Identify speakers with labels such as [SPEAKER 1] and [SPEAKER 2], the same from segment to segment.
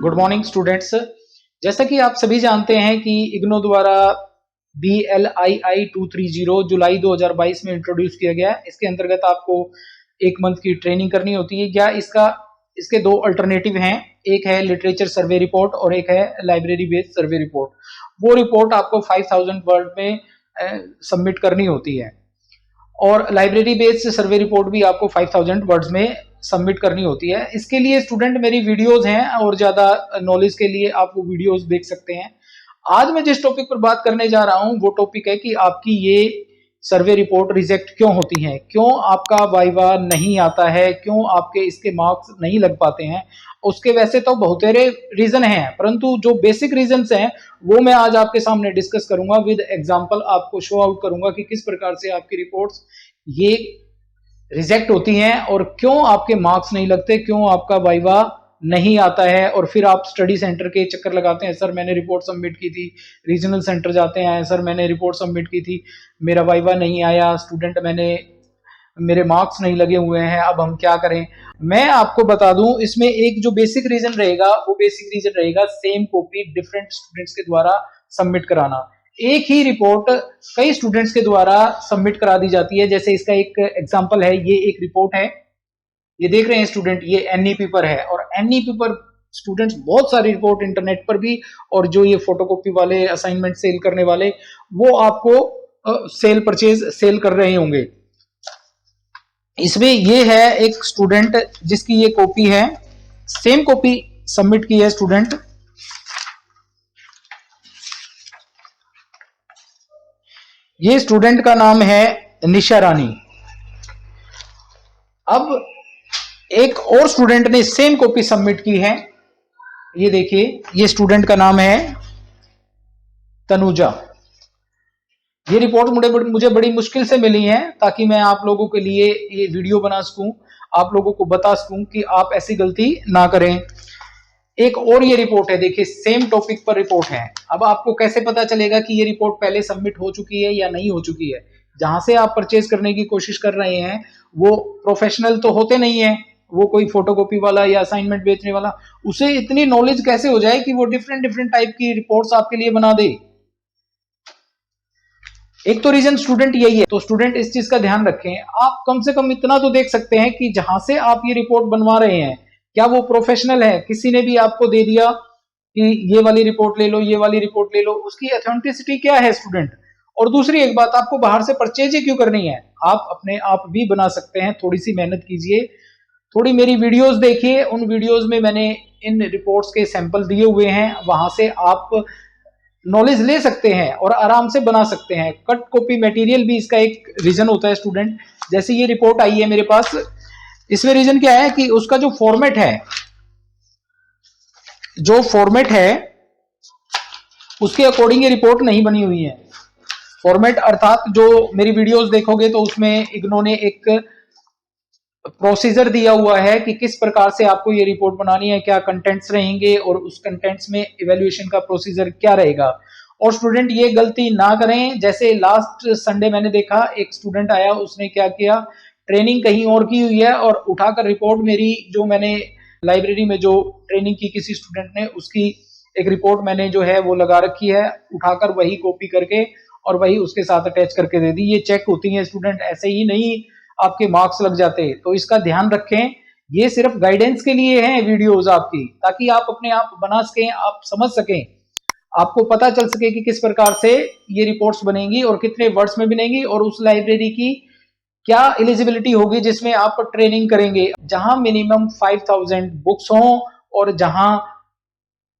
[SPEAKER 1] Good morning students. जैसा कि आप सभी जानते हैं कि इग्नो द्वारा BLII 230 जुलाई 2022 में इंट्रोड्यूस किया गया। इसके अंतर्गत आपको एक मंथ की ट्रेनिंग करनी होती है। या इसके दो अल्टरनेटिव हैं, एक है लिटरेचर सर्वे रिपोर्ट और एक है लाइब्रेरी बेस्ड सर्वे रिपोर्ट। वो रिपोर्ट आपको 5000 वर्ड में सबमिट करनी होती है और लाइब्रेरी बेस्ड सर्वे रिपोर्ट भी आपको 5000 वर्ड्स में सबमिट करनी होती है। इसके लिए स्टूडेंट मेरी वीडियोस हैं और ज्यादा नॉलेज के लिए आप वो वीडियोस देख सकते हैं। आज मैं जिस टॉपिक पर बात करने जा रहा हूं वो टॉपिक है कि आपकी ये सर्वे रिपोर्ट रिजेक्ट क्यों होती है, क्यों आपका वाइवा नहीं आता है, क्यों आपके इसके मार्क्स नहीं लग पाते हैं। उसके वैसे तो बहुत सारे रीजन हैं, परंतु जो बेसिक रीजंस हैं वो मैं आज आपके सामने डिस्कस करूंगा विद एग्जांपल। आपको शो आउट करूंगा कि किस प्रकार से आपकी रिपोर्ट्स ये रिजेक्ट होती हैं और क्यों आपके मार्क्स नहीं लगते, क्यों आपका वाइवा नहीं आता है। और फिर आप स्टडी सेंटर के चक्कर लगाते हैं, सर मैंने रिपोर्ट सबमिट की थी, रीजनल सेंटर जाते हैं, सर मैंने रिपोर्ट सबमिट की थी, मेरा वाइवा नहीं आया, स्टूडेंट मेरे मार्क्स नहीं लगे हुए हैं, अब हम क्या करें। मैं आपको बता दूं, इसमें एक जो बेसिक रीजन रहेगा वो बेसिक रीजन रहेगा सेम कॉपी डिफरेंट स्टूडेंट्स के द्वारा सबमिट कराना। एक ही रिपोर्ट कई स्टूडेंट्स के द्वारा सबमिट करा दी जाती है। जैसे इसका एक एग्जांपल है, ये एक रिपोर्ट है, ये देख रहे हैं स्टूडेंट, ये NEP पर है। और NEP पर स्टूडेंट्स बहुत सारी रिपोर्ट इंटरनेट पर भी, और जो ये फोटोकॉपी वाले असाइनमेंट सेल करने वाले वो आपको सेल कर रहे होंगे। इसमें ये है एक स्टूडेंट जिसकी ये कॉपी है, सेम कॉपी सबमिट की है स्टूडेंट। ये स्टूडेंट का नाम है निशा रानी। अब एक और स्टूडेंट ने सेम कॉपी सबमिट की है, ये देखिए, ये स्टूडेंट का नाम है तनुजा। ये रिपोर्ट मुझे बड़ी मुश्किल से मिली है ताकि मैं आप लोगों के लिए ये वीडियो बना सकूं, आप लोगों को बता सकूं कि आप ऐसी गलती ना करें। एक और ये रिपोर्ट है, देखिए सेम टॉपिक पर रिपोर्ट है। अब आपको कैसे पता चलेगा कि ये रिपोर्ट पहले सबमिट हो चुकी है या नहीं हो चुकी है। जहां से आप परचेज करने की कोशिश कर रहे हैं वो प्रोफेशनल तो होते नहीं है, वो कोई फोटोकॉपी वाला या असाइनमेंट बेचने वाला, उसे इतनी नॉलेज कैसे हो जाए कि वो डिफरेंट टाइप की रिपोर्ट्स आपके लिए बना दे। एक तो रीजन स्टूडेंट यही है, तो स्टूडेंट इस चीज का ध्यान रखें। आप कम से कम इतना तो देख सकते हैं कि जहां से आप ये रिपोर्ट बनवा रहे हैं क्या वो प्रोफेशनल है। किसी ने भी आपको दे दिया कि ये वाली रिपोर्ट ले लो, ये वाली रिपोर्ट ले लो, उसकी ऑथेंटिसिटी क्या है स्टूडेंट। और दूसरी एक बात, आपको बाहर से परचेज ही क्यों करनी है, आप अपने आप भी बना सकते हैं। थोड़ी सी मेहनत कीजिए, थोड़ी मेरी वीडियोस देखिए, उन वीडियोस में मैंने इन रिपोर्ट्स के सैंपल दिए हुए हैं, वहां से आप नॉलेज ले सकते हैं और आराम से बना सकते हैं। कट कॉपी मटेरियल भी इसका एक रीजन होता है स्टूडेंट। जैसे ये रिपोर्ट आई है मेरे पास, इसमें रीजन क्या है कि उसका जो फॉर्मेट है उसके अकॉर्डिंग ये रिपोर्ट नहीं बनी हुई है। फॉर्मेट अर्थात जो मेरी वीडियोस देखोगे तो उसमें इग्नो ने एक प्रोसीजर दिया हुआ है कि किस प्रकार से आपको ये रिपोर्ट बनानी है, क्या कंटेंट्स रहेंगे और उस कंटेंट्स में इवैल्यूएशन का प्रोसीजर क्या रहेगा। और स्टूडेंट ये गलती ना करें। जैसे लास्ट संडे मैंने देखा एक स्टूडेंट आया, उसने क्या किया, ट्रेनिंग कहीं और की हुई है और उठाकर रिपोर्ट मेरी जो मैंने लाइब्रेरी में जो ट्रेनिंग की किसी स्टूडेंट ने, उसकी एक रिपोर्ट मैंने जो है वो लगा रखी है, उठाकर वही कॉपी करके और वही उसके साथ अटैच करके दे दी। ये चेक होती है स्टूडेंट, ऐसे ही नहीं आपके मार्क्स लग जाते। तो इसका ध्यान रखें, ये सिर्फ गाइडेंस के लिए हैं वीडियोस आपकी, ताकि आप अपने आप बना सकें, आप समझ सकें, आपको पता चल सके कि किस प्रकार से ये रिपोर्ट्स बनेंगी और कितने वर्ड्स में बनेंगी और उस लाइब्रेरी की क्या एलिजिबिलिटी होगी जिसमें आप ट्रेनिंग करेंगे। जहां मिनिमम 5000 बुक्स हो और जहां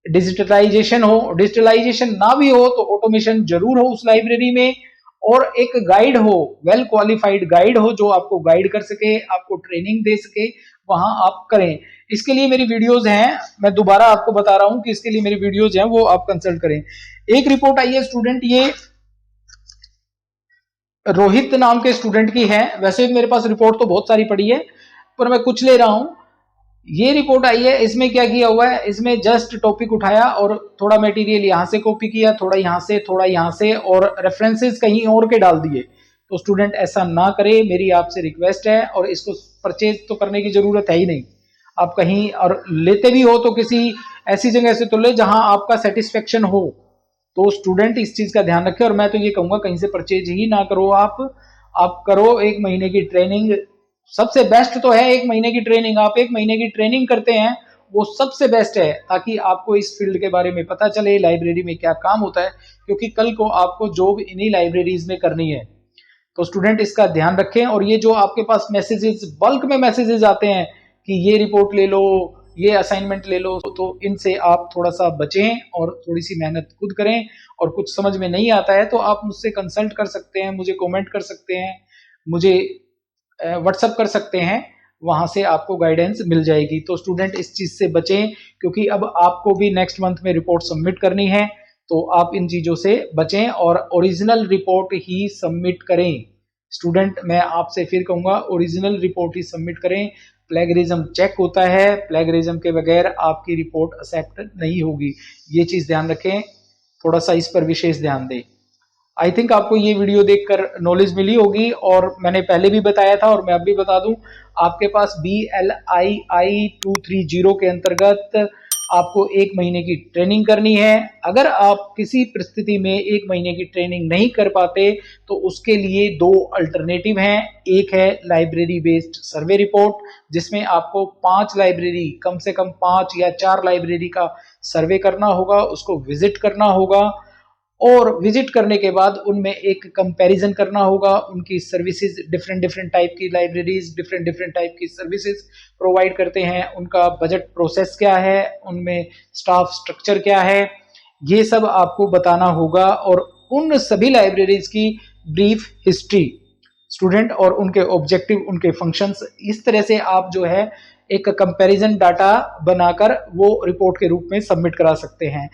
[SPEAKER 1] डिजिटलाइजेशन हो, डिजिटलाइजेशन ना भी हो तो ऑटोमेशन जरूर हो उस लाइब्रेरी में, और एक गाइड हो, वेल क्वालिफाइड गाइड हो जो आपको गाइड कर सके, आपको ट्रेनिंग दे सके, वहां आप करें। इसके लिए मेरी वीडियोस हैं, मैं दोबारा आपको बता रहा हूं कि इसके लिए मेरी वीडियोस हैं, वो आप कंसल्ट करें। एक रिपोर्ट आई है स्टूडेंट, ये रोहित नाम के स्टूडेंट की है। वैसे मेरे पास रिपोर्ट तो बहुत सारी पड़ी है पर मैं कुछ ले रहा हूं। ये रिपोर्ट आई है, इसमें क्या किया हुआ है, इसमें जस्ट टॉपिक उठाया और थोड़ा मटेरियल यहां से कॉपी किया, थोड़ा यहां से और रेफरेंसेस कहीं और के डाल दिए। तो स्टूडेंट ऐसा ना करे, मेरी आपसे रिक्वेस्ट है। और इसको परचेज तो करने की जरूरत है ही नहीं, आप कहीं और लेते भी हो तो किसी ऐसी जगह से तो ले जहां आपका सेटिस्फेक्शन हो। तो स्टूडेंट इस चीज का ध्यान रखें, और मैं तो ये कहूंगा कहीं से परचेज ही ना करो आप करो 1 महीने की ट्रेनिंग। सबसे बेस्ट तो है 1 महीने की ट्रेनिंग। आप 1 महीने की ट्रेनिंग करते हैं वो सबसे बेस्ट है, ताकि आपको इस फील्ड के बारे में पता चले, लाइब्रेरी में क्या काम होता है, क्योंकि कल को आपको जॉब इन्हीं लाइब्रेरीज में करनी है। तो स्टूडेंट इसका ध्यान रखें। और ये जो आपके पास मैसेजेस, बल्क में मैसेजेस आते हैं कि ये रिपोर्ट ले लो, ये असाइनमेंट ले लो, तो इनसे आप थोड़ा सा बचें और थोड़ी सी मेहनत खुद करें। और कुछ समझ में नहीं आता है तो आप मुझसे कंसल्ट कर सकते हैं, मुझे कमेंट कर सकते हैं, मुझे व्हाट्सअप कर सकते हैं, वहां से आपको गाइडेंस मिल जाएगी। तो स्टूडेंट इस चीज से बचें, क्योंकि अब आपको भी नेक्स्ट मंथ में रिपोर्ट सबमिट करनी है, तो आप इन चीजों से बचें और ओरिजिनल रिपोर्ट ही सबमिट करें। स्टूडेंट मैं आपसे फिर कहूंगा, ओरिजिनल रिपोर्ट ही सबमिट करें। प्लेगरिज्म चेक होता है, प्लेगरिज्म के बगैर आपकी रिपोर्ट एक्सेप्ट नहीं होगी। ये चीज ध्यान रखें, थोड़ा सा इस पर विशेष ध्यान दें। आई थिंक आपको ये वीडियो देखकर नॉलेज मिली होगी, और मैंने पहले भी बताया था और मैं अब भी बता दूं, आपके पास BLII 230 के अंतर्गत आपको 1 महीने की ट्रेनिंग करनी है। अगर आप किसी परिस्थिति में 1 महीने की ट्रेनिंग नहीं कर पाते तो उसके लिए 2 अल्टरनेटिव हैं। एक है लाइब्रेरी बेस्ड सर्वे रिपोर्ट, जिसमें आपको 5 लाइब्रेरी, कम से कम 5 या 4 लाइब्रेरी का सर्वे करना होगा, उसको विजिट करना होगा, और विजिट करने के बाद उनमें एक कंपैरिजन करना होगा, उनकी सर्विसेज, डिफरेंट डिफरेंट टाइप की लाइब्रेरीज डिफरेंट डिफरेंट टाइप की सर्विसेज प्रोवाइड करते हैं, उनका बजट प्रोसेस क्या है, उनमें स्टाफ स्ट्रक्चर क्या है, ये सब आपको बताना होगा। और उन सभी लाइब्रेरीज की ब्रीफ हिस्ट्री स्टूडेंट, और उनके ऑब्जेक्टिव, उनके फंक्शंस, इस तरह से आप जो है एक कंपैरिजन डाटा बनाकर वो रिपोर्ट के रूप में सबमिट करा सकते हैं।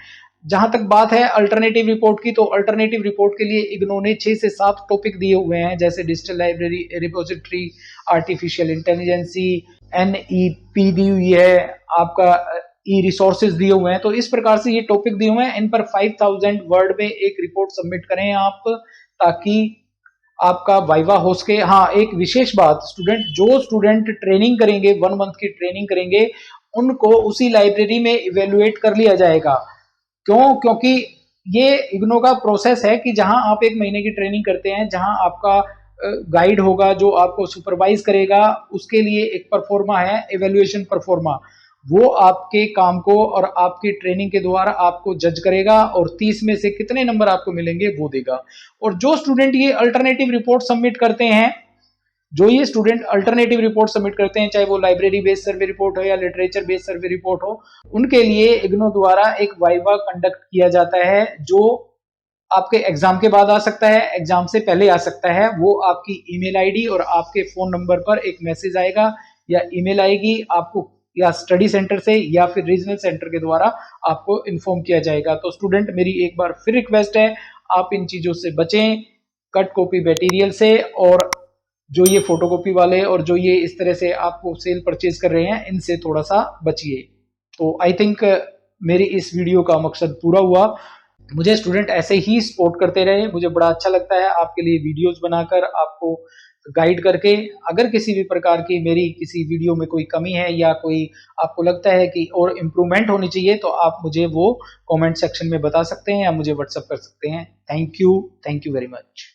[SPEAKER 1] जहां तक बात है अल्टरनेटिव रिपोर्ट की, तो अल्टरनेटिव रिपोर्ट के लिए इग्नो ने 6 से 7 टॉपिक दिए हुए हैं, जैसे digital library, repository, artificial intelligence, NEP दी हुई है, आपका ई रिसोर्सेज दिए हुए हैं। तो इस प्रकार से ये टॉपिक दिए हुए हैं, इन पर 5000 वर्ड में एक रिपोर्ट सबमिट करें आप, ताकि आपका वाइवा हो सके। हाँ, एक विशेष बात, स्टूडेंट, जो स्टूडेंट ट्रेनिंग करेंगे, 1 मंथ की ट्रेनिंग करेंगे, उनको उसी लाइब्रेरी में इवेल्युएट कर लिया जाएगा। क्यों? क्योंकि ये इग्नो का प्रोसेस है कि जहां आप 1 महीने की ट्रेनिंग करते हैं, जहां आपका गाइड होगा जो आपको सुपरवाइज करेगा, उसके लिए एक परफॉर्मा है, इवेल्युएशन परफॉर्मा, वो आपके काम को और आपकी ट्रेनिंग के द्वारा आपको जज करेगा, और 30 में से कितने नंबर आपको मिलेंगे वो देगा। और जो स्टूडेंट ये अल्टरनेटिव रिपोर्ट सबमिट करते हैं, जो ये स्टूडेंट अल्टरनेटिव रिपोर्ट सबमिट करते हैं, चाहे वो लाइब्रेरी बेस्ड सर्वे रिपोर्ट हो या लिटरेचर बेस्ड सर्वे रिपोर्ट हो, उनके लिए इग्नो द्वारा एक वाइवा कंडक्ट किया जाता है, जो आपके एग्जाम के बाद आ सकता है, एग्जाम से पहले आ सकता है। वो आपकी ईमेल आईडी और आपके फोन नंबर पर एक मैसेज आएगा या ईमेल आएगी आपको, या स्टडी सेंटर से या फिर रीजनल सेंटर के द्वारा आपको इन्फॉर्म किया जाएगा। तो स्टूडेंट, मेरी एक बार फिर रिक्वेस्ट है, आप इन चीजों से बचें, कट कॉपी मटेरियल से, और जो ये फोटोकॉपी वाले और जो ये इस तरह से आपको सेल परचेज कर रहे हैं, इनसे थोड़ा सा बचिए। तो आई थिंक मेरी इस वीडियो का मकसद पूरा हुआ। मुझे स्टूडेंट ऐसे ही सपोर्ट करते रहे, मुझे बड़ा अच्छा लगता है आपके लिए वीडियोस बनाकर, आपको गाइड करके। अगर किसी भी प्रकार की मेरी किसी वीडियो में कोई कमी है या कोई आपको लगता है कि और इम्प्रूवमेंट होनी चाहिए, तो आप मुझे वो कमेंट सेक्शन में बता सकते हैं या मुझे व्हाट्सएप कर सकते हैं। Thank you very much.